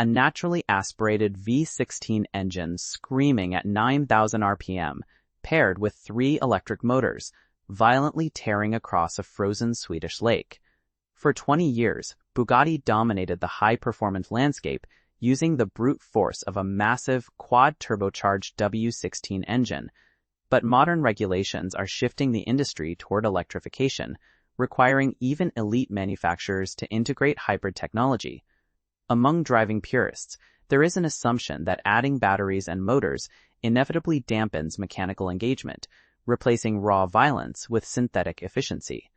a naturally aspirated V16 engine screaming at 9,000 RPM, paired with 3 electric motors, violently tearing across a frozen Swedish lake. For 20 years, Bugatti dominated the high-performance landscape using the brute force of a massive quad-turbocharged W16 engine. But modern regulations are shifting the industry toward electrification, requiring even elite manufacturers to integrate hybrid technology. Among driving purists, there is an assumption that adding batteries and motors inevitably dampens mechanical engagement, replacing raw violence with synthetic efficiency.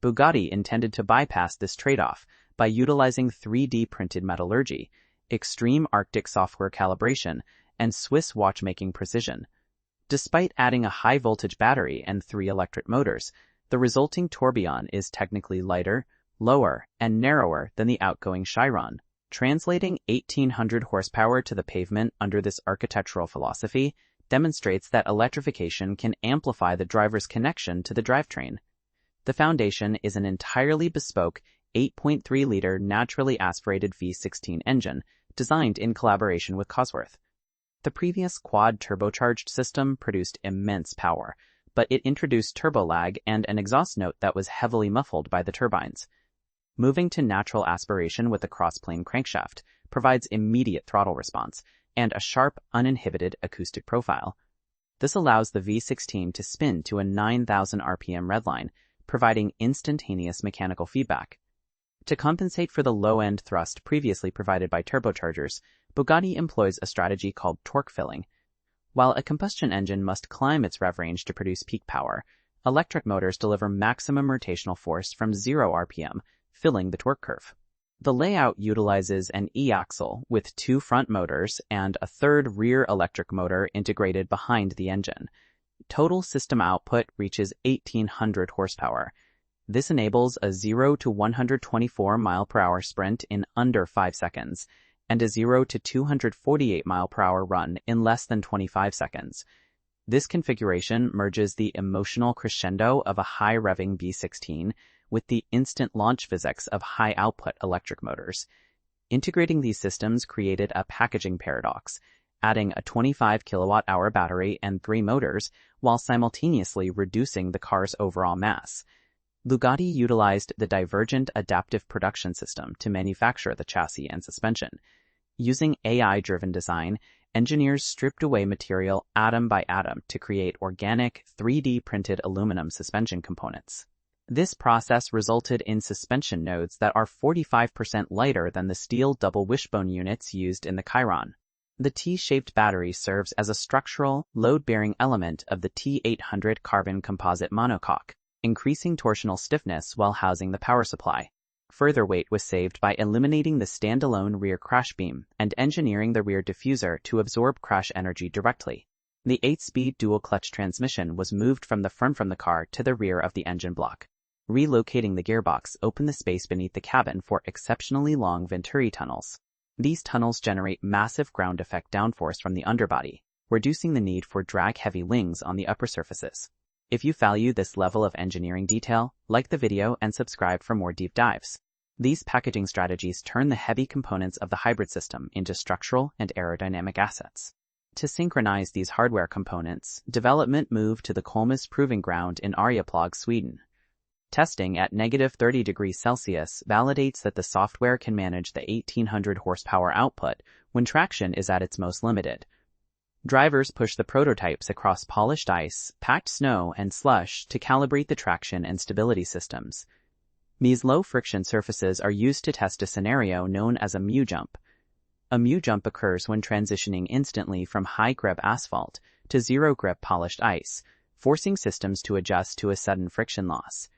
Bugatti intended to bypass this trade-off by utilizing 3D printed metallurgy, extreme Arctic software calibration, and Swiss watchmaking precision. Despite adding a high-voltage battery and 3 electric motors, the resulting tourbillon is technically lighter, lower, and narrower than the outgoing Chiron. Translating 1,800 horsepower to the pavement under this architectural philosophy demonstrates that electrification can amplify the driver's connection to the drivetrain. The foundation is an entirely bespoke 8.3-liter naturally aspirated V16 engine designed in collaboration with Cosworth. The previous quad-turbocharged system produced immense power, but it introduced turbo lag and an exhaust note that was heavily muffled by the turbines. Moving to natural aspiration with a cross-plane crankshaft provides immediate throttle response and a sharp, uninhibited acoustic profile. This allows the V16 to spin to a 9,000 RPM redline, providing instantaneous mechanical feedback. To compensate for the low-end thrust previously provided by turbochargers, Bugatti employs a strategy called torque filling. While a combustion engine must climb its rev range to produce peak power, electric motors deliver maximum rotational force from 0 RPM, filling the torque curve. The layout utilizes an E-axle with 2 front motors and a third rear electric motor integrated behind the engine. Total system output reaches 1,800 horsepower. This enables a 0 to 124 mile/hour sprint in under 5 seconds, and a 0 to 248 mile/hour run in less than 25 seconds. This configuration merges the emotional crescendo of a high-revving V16 with the instant launch physics of high-output electric motors. Integrating these systems created a packaging paradox, adding a 25 kilowatt-hour battery and 3 motors while simultaneously reducing the car's overall mass. Bugatti utilized the Divergent Adaptive Production System to manufacture the chassis and suspension. Using AI-driven design, engineers stripped away material atom by atom to create organic, 3D-printed aluminum suspension components. This process resulted in suspension nodes that are 45% lighter than the steel double wishbone units used in the Chiron. The T-shaped battery serves as a structural, load-bearing element of the T800 carbon composite monocoque, increasing torsional stiffness while housing the power supply. Further weight was saved by eliminating the standalone rear crash beam and engineering the rear diffuser to absorb crash energy directly. The 8-speed dual-clutch transmission was moved from the front of the car to the rear of the engine block. Relocating the gearbox opened the space beneath the cabin for exceptionally long Venturi tunnels. These tunnels generate massive ground effect downforce from the underbody, reducing the need for drag-heavy wings on the upper surfaces. If you value this level of engineering detail, like the video and subscribe for more deep dives. These packaging strategies turn the heavy components of the hybrid system into structural and aerodynamic assets. To synchronize these hardware components, development moved to the Kolmus Proving Ground in Arjeplog, Sweden. Testing at -30 degrees Celsius validates that the software can manage the 1,800 horsepower output when traction is at its most limited. Drivers push the prototypes across polished ice, packed snow, and slush to calibrate the traction and stability systems. These low-friction surfaces are used to test a scenario known as a mu jump. A mu jump occurs when transitioning instantly from high-grip asphalt to zero-grip polished ice, forcing systems to adjust to a sudden friction loss.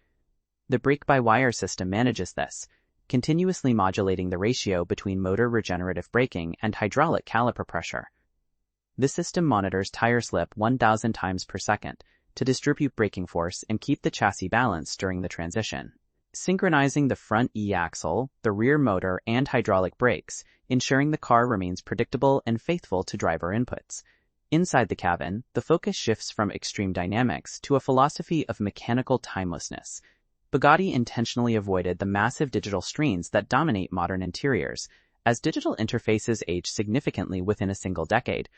The brake-by-wire system manages this, continuously modulating the ratio between motor regenerative braking and hydraulic caliper pressure. The system monitors tire slip 1,000 times per second to distribute braking force and keep the chassis balanced during the transition, synchronizing the front E-axle, the rear motor, and hydraulic brakes, ensuring the car remains predictable and faithful to driver inputs. Inside the cabin, the focus shifts from extreme dynamics to a philosophy of mechanical timelessness. Bugatti intentionally avoided the massive digital screens that dominate modern interiors, As digital interfaces age significantly within a single decade,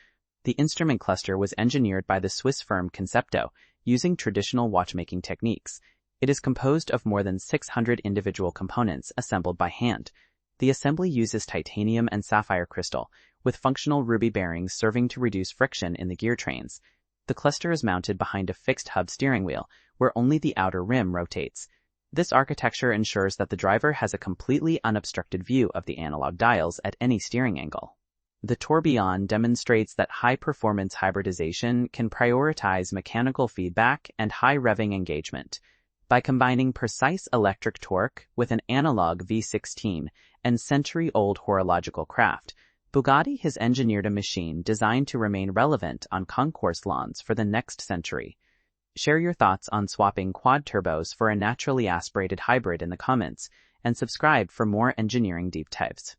the instrument cluster was engineered by the Swiss firm Concepto using traditional watchmaking techniques. It is composed of more than 600 individual components assembled by hand. The assembly uses titanium and sapphire crystal, with functional ruby bearings serving to reduce friction in the gear trains. The cluster is mounted behind a fixed hub steering wheel, where only the outer rim rotates. This architecture ensures that the driver has a completely unobstructed view of the analog dials at any steering angle. The Tourbillon demonstrates that high-performance hybridization can prioritize mechanical feedback and high revving engagement. By combining precise electric torque with an analog V16 and century-old horological craft, Bugatti has engineered a machine designed to remain relevant on concourse lawns for the next century. Share your thoughts on swapping quad turbos for a naturally aspirated hybrid in the comments, and subscribe for more engineering deep dives.